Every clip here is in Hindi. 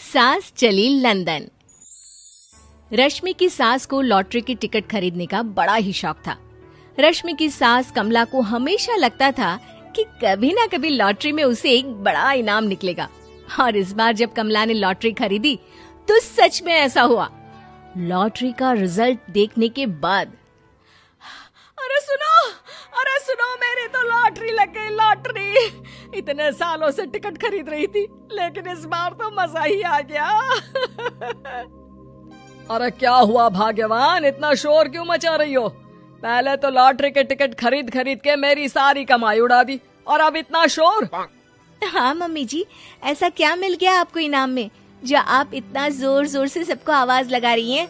सास चली लंदन। रश्मि की सास को लॉटरी की टिकट खरीदने का बड़ा ही शौक था। रश्मि की सास कमला को हमेशा लगता था कि कभी ना कभी लॉटरी में उसे एक बड़ा इनाम निकलेगा। और इस बार जब कमला ने लॉटरी खरीदी तो सच में ऐसा हुआ। लॉटरी का रिजल्ट देखने के बाद अरे सुनो मेरी तो लॉटरी लग गई, लॉटरी। इतने सालों से टिकट खरीद रही थी लेकिन इस बार तो मजा ही आ गया। अरे क्या हुआ भाग्यवान, इतना शोर क्यों मचा रही हो? पहले तो लॉटरी के टिकट खरीद खरीद के मेरी सारी कमाई उड़ा दी और अब इतना शोर। हाँ मम्मी जी, ऐसा क्या मिल गया आपको इनाम में जो आप इतना जोर जोर से सबको आवाज लगा रही हैं?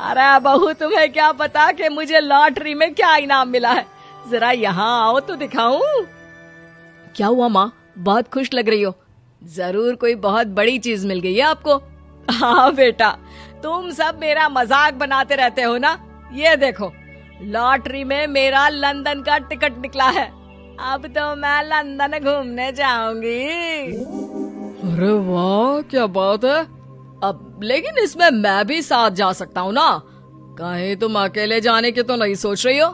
अरे बहू, तुम्हें क्या पता कि मुझे लॉटरी में क्या इनाम मिला है? जरा यहाँ आओ तो दिखाऊं। क्या हुआ माँ, बहुत खुश लग रही हो? जरूर कोई बहुत बड़ी चीज मिल गई है आपको। हाँ बेटा, तुम सब मेरा मजाक बनाते रहते हो ना। ये देखो, लॉटरी में मेरा लंदन का टिकट निकला है। अब तो मैं लंदन घूमने जाऊंगी। अरे वाह, क्या बात है। अब लेकिन इसमें मैं भी साथ जा सकता हूँ ना? कहीं तुम अकेले जाने की तो नहीं सोच रही हो?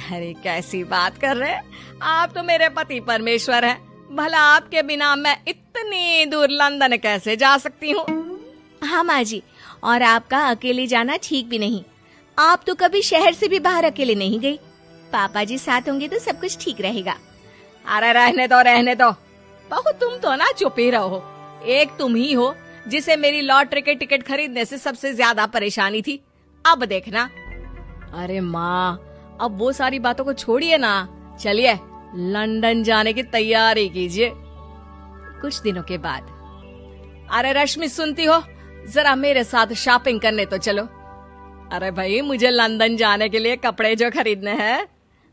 अरे कैसी बात कर रहे हैं आप, तो मेरे पति परमेश्वर हैं। भला आपके बिना मैं इतनी दूर लंदन कैसे जा सकती हूँ? हाँ माँ जी, और आपका अकेले जाना ठीक भी नहीं। आप तो कभी शहर से भी बाहर अकेले नहीं गई। पापा जी साथ होंगे तो सब कुछ ठीक रहेगा। अरे रहने दो बहू, तुम तो ना चुप ही रहो। एक तुम ही हो जिसे मेरी लॉटरी के टिकट खरीदने से सबसे ज्यादा परेशानी थी। अब देखना। अरे माँ, अब वो सारी बातों को छोड़िए ना, चलिए लंदन जाने की तैयारी कीजिए। कुछ दिनों के बाद, अरे रश्मि सुनती हो, जरा मेरे साथ शॉपिंग करने तो चलो। अरे भाई, मुझे लंदन जाने के लिए कपड़े जो खरीदने हैं।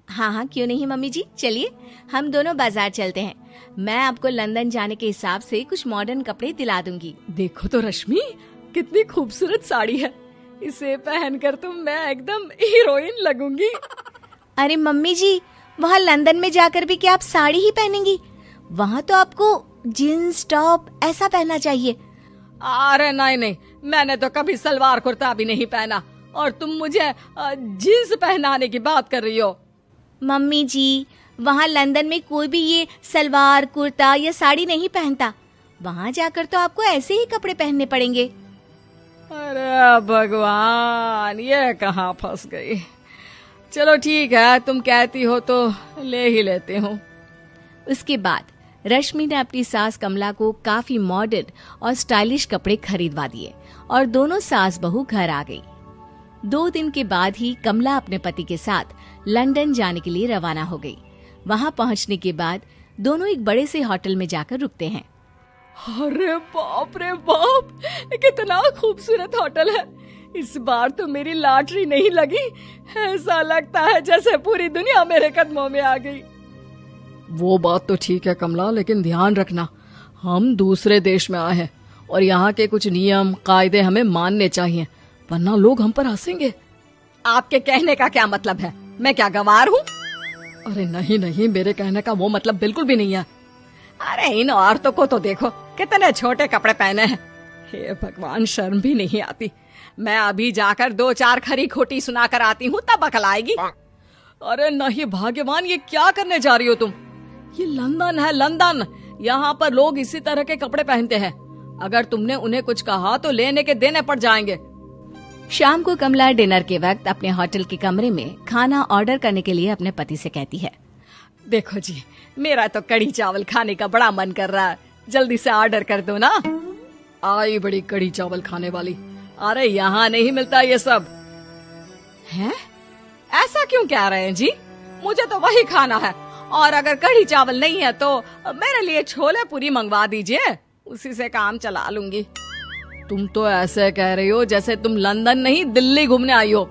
हाँ क्यों नहीं मम्मी जी, चलिए हम दोनों बाजार चलते हैं। मैं आपको लंदन जाने के हिसाब से कुछ मॉडर्न कपड़े दिला दूंगी। देखो तो रश्मि, कितनी खूबसूरत साड़ी है। इसे पहनकर तो मैं एकदम हीरोइन लगूंगी। अरे मम्मी जी, वहाँ लंदन में जाकर भी क्या आप साड़ी ही पहनेंगी? वहाँ तो आपको जीन्स टॉप ऐसा पहनना चाहिए। अरे नहीं, मैंने तो कभी सलवार कुर्ता भी नहीं पहना और तुम मुझे जीन्स पहनाने की बात कर रही हो। मम्मी जी, वहाँ लंदन में कोई भी ये सलवार कुर्ता या साड़ी नहीं पहनता। वहाँ जाकर तो आपको ऐसे ही कपड़े पहनने पड़ेंगे। अरे भगवान, ये कहाँ फंस गई। चलो ठीक है, तुम कहती हो तो ले ही लेती हूँ। उसके बाद रश्मि ने अपनी सास कमला को काफी मॉडर्न और स्टाइलिश कपड़े खरीदवा दिए और दोनों सास बहू घर आ गई। 2 दिन के बाद ही कमला अपने पति के साथ लंदन जाने के लिए रवाना हो गई। वहां पहुंचने के बाद दोनों एक बड़े से होटल में जाकर रुकते हैं। अरे बाप रे बाप, कितना खूबसूरत होटल है। इस बार तो मेरी लॉटरी नहीं लगी। ऐसा लगता है जैसे पूरी दुनिया मेरे कदमों में आ गई। वो बात तो ठीक है कमला, लेकिन ध्यान रखना, हम दूसरे देश में आए हैं और यहाँ के कुछ नियम कायदे हमें मानने चाहिए, वरना लोग हम पर हंसेंगे। आपके कहने का क्या मतलब है? मैं क्या गंवार हूँ? अरे नहीं, मेरे कहने का वो मतलब बिल्कुल भी नहीं है। अरे इन औरतों को तो देखो, कितने छोटे कपड़े पहने हैं। हे भगवान, शर्म भी नहीं आती। मैं अभी जाकर 2-4 खरी खोटी सुनाकर आती हूँ, तब अकल आएगी। अरे नहीं भाग्यवान, ये क्या करने जा रही हो तुम? ये लंदन है, लंदन। यहाँ पर लोग इसी तरह के कपड़े पहनते हैं। अगर तुमने उन्हें कुछ कहा तो लेने के देने पड़ जाएंगे। शाम को कमला डिनर के वक्त अपने होटल के कमरे में खाना ऑर्डर करने के लिए अपने पति से कहती है, देखो जी, मेरा तो कढ़ी चावल खाने का बड़ा मन कर रहा है, जल्दी से ऑर्डर कर दो ना। आई बड़ी कढ़ी चावल खाने वाली। अरे यहाँ नहीं मिलता ये सब। हैं? ऐसा क्यों कह रहे हैं जी? मुझे तो वही खाना है, और अगर कढ़ी चावल नहीं है तो मेरे लिए छोले पूरी मंगवा दीजिए, उसी से काम चला लूंगी। तुम तो ऐसे कह रही हो जैसे तुम लंदन नहीं दिल्ली घूमने आई हो।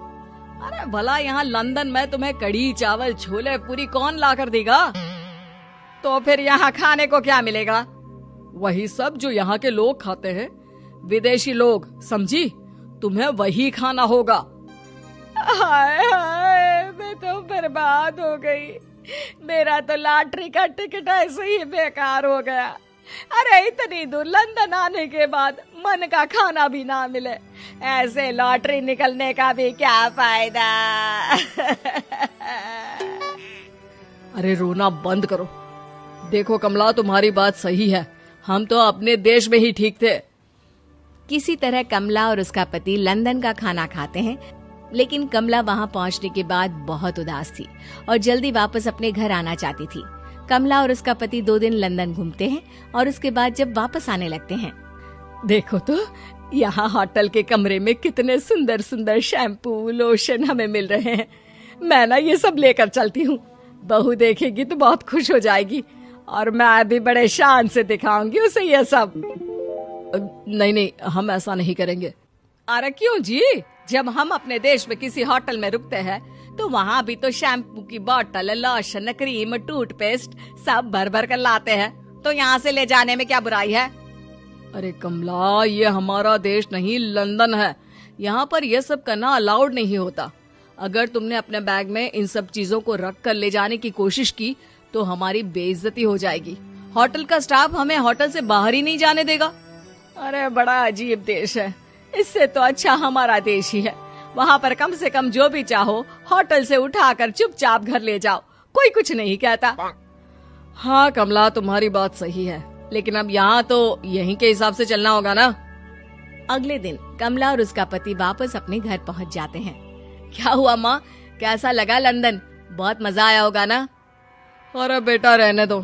अरे भला यहाँ लंदन में तुम्हें कढ़ी चावल छोले पूरी कौन ला कर देगा? तो फिर यहाँ खाने को क्या मिलेगा? वही सब जो यहाँ के लोग खाते हैं, विदेशी लोग, समझी? तुम्हें वही खाना होगा। हाय हाय, मैं तो बर्बाद हो गई। मेरा तो लॉटरी का टिकट ऐसे ही बेकार हो गया। अरे इतनी दूर लंदन आने के बाद मन का खाना भी ना मिले, ऐसे लॉटरी निकलने का भी क्या फायदा। अरे रोना बंद करो। देखो कमला, तुम्हारी बात सही है, हम तो अपने देश में ही ठीक थे। किसी तरह कमला और उसका पति लंदन का खाना खाते हैं, लेकिन कमला वहां पहुंचने के बाद बहुत उदास थी और जल्दी वापस अपने घर आना चाहती थी। कमला और उसका पति 2 दिन लंदन घूमते हैं और उसके बाद जब वापस आने लगते हैं, देखो तो यहाँ होटल के कमरे में कितने सुंदर सुंदर शैम्पू लोशन हमें मिल रहे हैं। मैं ना ये सब लेकर चलती हूँ, बहू देखेगी तो बहुत खुश हो जाएगी और मैं भी बड़े शान से दिखाऊंगी उसे ये सब। नहीं, हम ऐसा नहीं करेंगे। अरे क्यों जी, जब हम अपने देश में किसी होटल में रुकते हैं तो वहाँ भी तो शैम्पू की बोतल, लोशन, क्रीम, टूथपेस्ट सब भर भर कर लाते हैं, तो यहाँ से ले जाने में क्या बुराई है। अरे कमला, ये हमारा देश नहीं लंदन है, यहाँ पर यह सब करना अलाउड नहीं होता। अगर तुमने अपने बैग में इन सब चीजों को रख कर ले जाने की कोशिश की तो हमारी बेइज्जती हो जाएगी। होटल का स्टाफ हमें होटल से बाहर ही नहीं जाने देगा। अरे बड़ा अजीब देश है, इससे तो अच्छा हमारा देश ही है। वहाँ पर कम से कम जो भी चाहो होटल से उठाकर चुपचाप घर ले जाओ, कोई कुछ नहीं कहता। हाँ कमला, तुम्हारी बात सही है, लेकिन अब यहाँ तो यहीं के हिसाब से चलना होगा ना। अगले दिन कमला और उसका पति वापस अपने घर पहुँच जाते हैं। क्या हुआ माँ, कैसा लगा लंदन? बहुत मजा आया होगा ना? अरे बेटा रहने दो,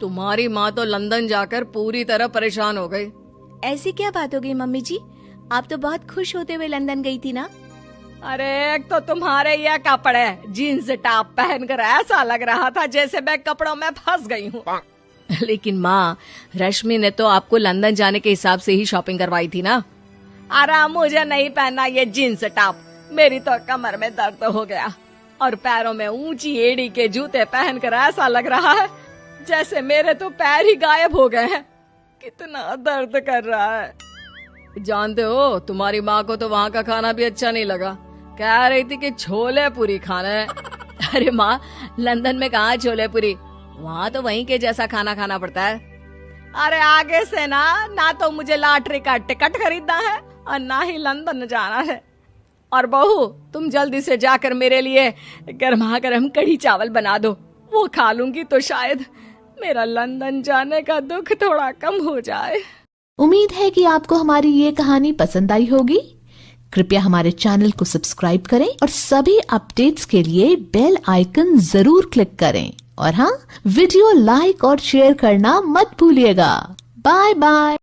तुम्हारी माँ तो लंदन जाकर पूरी तरह परेशान हो गई। ऐसी क्या बात हो गई मम्मी जी, आप तो बहुत खुश होते हुए लंदन गई थी ना। अरे एक तो तुम्हारे ये कपड़े जीन्स टॉप पहनकर ऐसा लग रहा था जैसे मैं कपड़ों में फंस गई हूँ। लेकिन माँ, रश्मि ने तो आपको लंदन जाने के हिसाब से ही शॉपिंग करवाई थी ना। अरे मुझे नहीं पहनना ये जीन्स टॉप, मेरी तो कमर में दर्द हो गया और पैरों में ऊंची एड़ी के जूते पहनकर ऐसा लग रहा है जैसे मेरे तो पैर ही गायब हो गए हैं। कितना दर्द कर रहा है। जानते हो, तुम्हारी माँ को तो वहाँ का खाना भी अच्छा नहीं लगा, कह रही थी कि छोले पूरी खाना है। अरे माँ, लंदन में कहाँ छोले पूरी, वहाँ तो वहीं के जैसा खाना खाना पड़ता है। अरे आगे से ना तो मुझे लॉटरी का टिकट खरीदना है और ना ही लंदन जाना है। और बहू, तुम जल्दी से जाकर मेरे लिए गर्मा गर्म कढ़ी चावल बना दो, वो खा लूंगी तो शायद मेरा लंदन जाने का दुख थोड़ा कम हो जाए। उम्मीद है कि आपको हमारी ये कहानी पसंद आई होगी। कृपया हमारे चैनल को सब्सक्राइब करें और सभी अपडेट्स के लिए बेल आइकन जरूर क्लिक करें। और हाँ, वीडियो लाइक और शेयर करना मत भूलिएगा। Bye bye.